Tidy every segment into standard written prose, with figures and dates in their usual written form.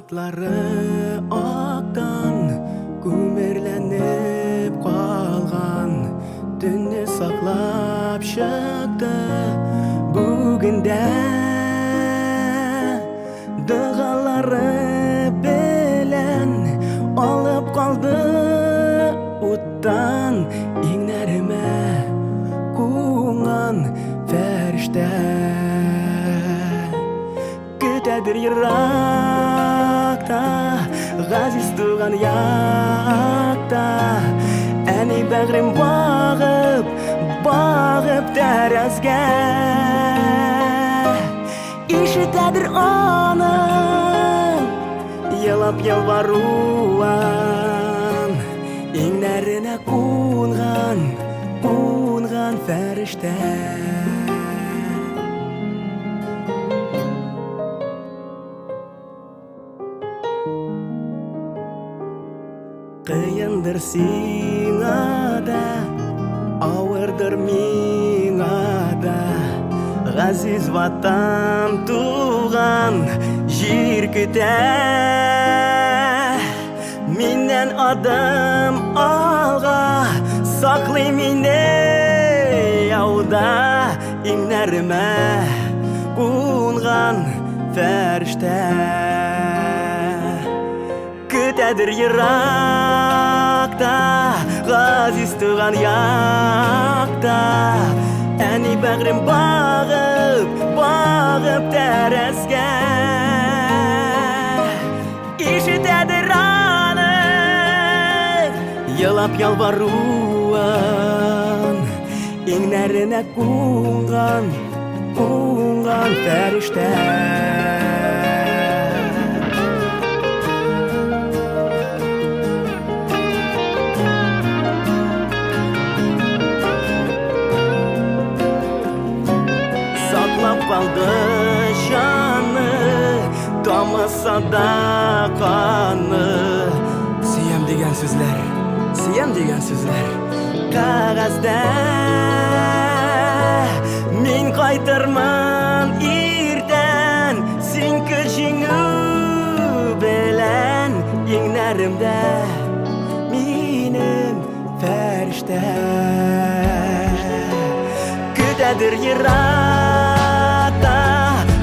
Атлары ақтан көмірленіп қалған түнні сақлап шықты бүгінде дұғалары белен алып қалды оттан ең нәріме қуған фәріште күтәдір иракта ғазиз туған яқта әне бәғрим бағып тәрәзге ишетәдір аны елап ялбаруан ең нәріне қуынған фәріште Қиындыр сиңа да, ауырдыр миңа да, ғазиз ватан туған жер күтә. Менен адым алға, сақлай мені яуда, ең нәріме қуынған фәріште. Күтәдір иракта, ғазиз туған яқта, әне бәғрим бағып тәрәзге ишетәдір аны елап ялбаруан ең нәріне қуынған фәріште Қалды жаны, тамаса да қаны Сүйем деген сөзлер қағазда Мен қайтырман ертең Сен жеңу білән Ең нәрімді менің фәріште Күтәдір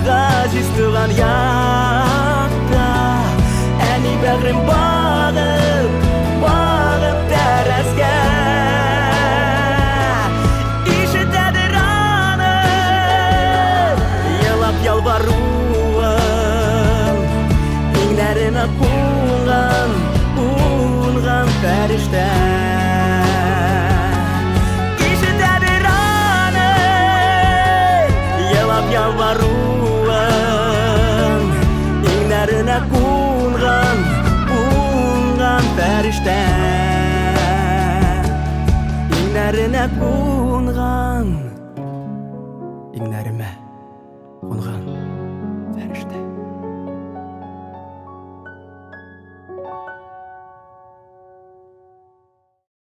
ғазиз туған яқта әне бәғрим бағып тәрәзге ишетәдір аны елап ялбаруан ең нәріне қуынған фәріште ишетәдір аны елап ялбаруан Нәріне қуынған фәріште Ең нәріне қуынған Ең нәріме қонған